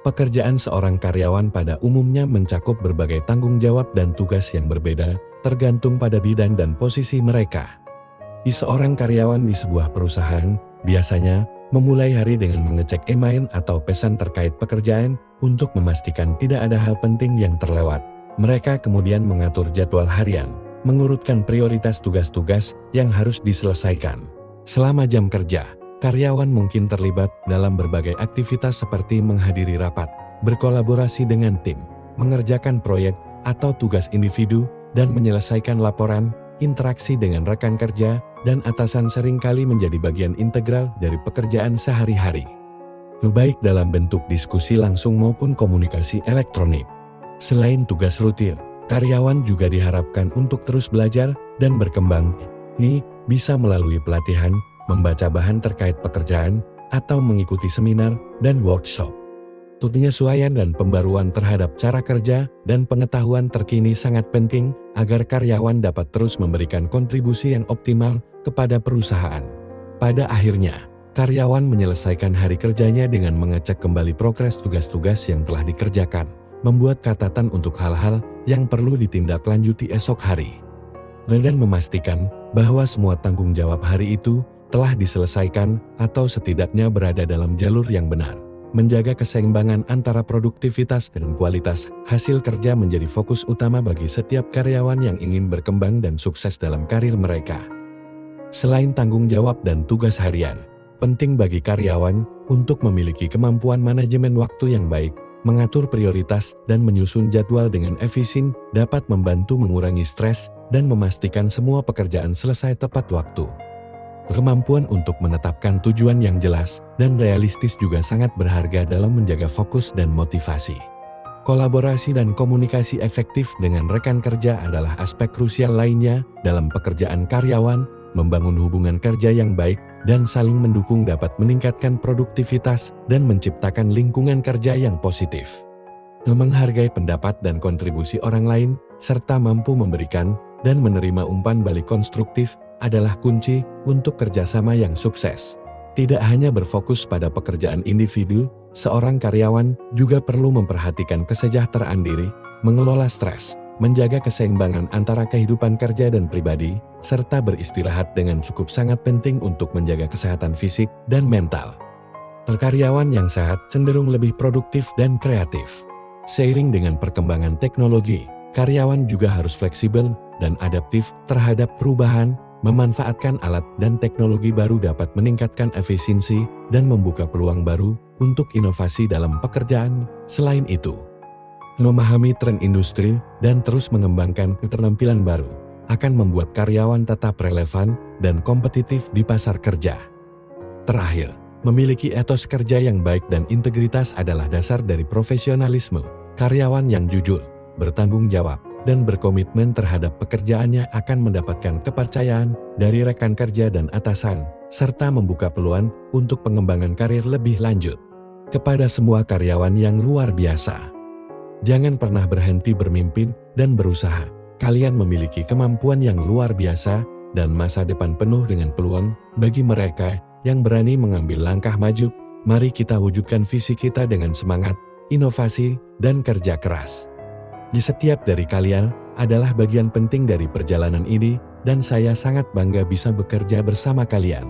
Pekerjaan seorang karyawan pada umumnya mencakup berbagai tanggung jawab dan tugas yang berbeda, tergantung pada bidang dan posisi mereka. Seorang karyawan di sebuah perusahaan biasanya memulai hari dengan mengecek email atau pesan terkait pekerjaan untuk memastikan tidak ada hal penting yang terlewat. Mereka kemudian mengatur jadwal harian, mengurutkan prioritas tugas-tugas yang harus diselesaikan. Selama jam kerja, karyawan mungkin terlibat dalam berbagai aktivitas seperti menghadiri rapat, berkolaborasi dengan tim, mengerjakan proyek atau tugas individu, dan menyelesaikan laporan. Interaksi dengan rekan kerja dan atasan seringkali menjadi bagian integral dari pekerjaan sehari-hari, baik dalam bentuk diskusi langsung maupun komunikasi elektronik. Selain tugas rutin, karyawan juga diharapkan untuk terus belajar dan berkembang. Ini bisa melalui pelatihan, membaca bahan terkait pekerjaan, atau mengikuti seminar dan workshop. Penyesuaian dan pembaruan terhadap cara kerja dan pengetahuan terkini sangat penting agar karyawan dapat terus memberikan kontribusi yang optimal kepada perusahaan. Pada akhirnya, karyawan menyelesaikan hari kerjanya dengan mengecek kembali progres tugas-tugas yang telah dikerjakan, membuat catatan untuk hal-hal yang perlu ditindaklanjuti esok hari, dan memastikan bahwa semua tanggung jawab hari itu telah diselesaikan atau setidaknya berada dalam jalur yang benar. Menjaga keseimbangan antara produktivitas dan kualitas hasil kerja menjadi fokus utama bagi setiap karyawan yang ingin berkembang dan sukses dalam karir mereka. Selain tanggung jawab dan tugas harian, penting bagi karyawan untuk memiliki kemampuan manajemen waktu yang baik, mengatur prioritas dan menyusun jadwal dengan efisien dapat membantu mengurangi stres dan memastikan semua pekerjaan selesai tepat waktu. Kemampuan untuk menetapkan tujuan yang jelas dan realistis juga sangat berharga dalam menjaga fokus dan motivasi. Kolaborasi dan komunikasi efektif dengan rekan kerja adalah aspek krusial lainnya dalam pekerjaan karyawan. Membangun hubungan kerja yang baik dan saling mendukung dapat meningkatkan produktivitas dan menciptakan lingkungan kerja yang positif. Menghargai pendapat dan kontribusi orang lain, serta mampu memberikan dan menerima umpan balik konstruktif adalah kunci untuk kerjasama yang sukses. Tidak hanya berfokus pada pekerjaan individu, seorang karyawan juga perlu memperhatikan kesejahteraan diri, mengelola stres, menjaga keseimbangan antara kehidupan kerja dan pribadi, serta beristirahat dengan cukup sangat penting untuk menjaga kesehatan fisik dan mental. Karyawan yang sehat cenderung lebih produktif dan kreatif. Seiring dengan perkembangan teknologi, karyawan juga harus fleksibel dan adaptif terhadap perubahan. Memanfaatkan alat dan teknologi baru dapat meningkatkan efisiensi dan membuka peluang baru untuk inovasi dalam pekerjaan. Selain itu, memahami tren industri dan terus mengembangkan keterampilan baru akan membuat karyawan tetap relevan dan kompetitif di pasar kerja. Terakhir, memiliki etos kerja yang baik dan integritas adalah dasar dari profesionalisme. Karyawan yang jujur, bertanggung jawab, dan berkomitmen terhadap pekerjaannya akan mendapatkan kepercayaan dari rekan kerja dan atasan, serta membuka peluang untuk pengembangan karir lebih lanjut. Kepada semua karyawan yang luar biasa, jangan pernah berhenti bermimpi dan berusaha. Kalian memiliki kemampuan yang luar biasa dan masa depan penuh dengan peluang. Bagi mereka yang berani mengambil langkah maju, mari kita wujudkan visi kita dengan semangat, inovasi, dan kerja keras. Di setiap dari kalian adalah bagian penting dari perjalanan ini, dan saya sangat bangga bisa bekerja bersama kalian.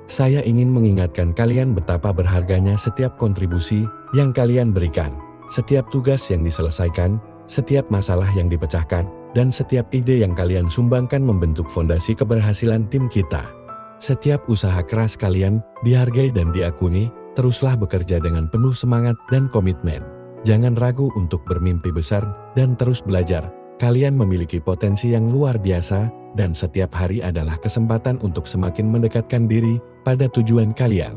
Saya ingin mengingatkan kalian betapa berharganya setiap kontribusi yang kalian berikan, setiap tugas yang diselesaikan, setiap masalah yang dipecahkan, dan setiap ide yang kalian sumbangkan membentuk fondasi keberhasilan tim kita. Setiap usaha keras kalian dihargai dan diakui. Teruslah bekerja dengan penuh semangat dan komitmen. Jangan ragu untuk bermimpi besar dan terus belajar. Kalian memiliki potensi yang luar biasa, dan setiap hari adalah kesempatan untuk semakin mendekatkan diri pada tujuan kalian.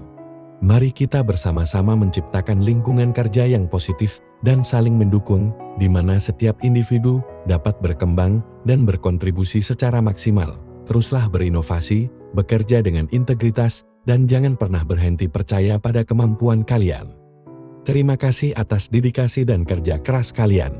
Mari kita bersama-sama menciptakan lingkungan kerja yang positif dan saling mendukung, di mana setiap individu dapat berkembang dan berkontribusi secara maksimal. Teruslah berinovasi, bekerja dengan integritas, dan jangan pernah berhenti percaya pada kemampuan kalian. Terima kasih atas dedikasi dan kerja keras kalian.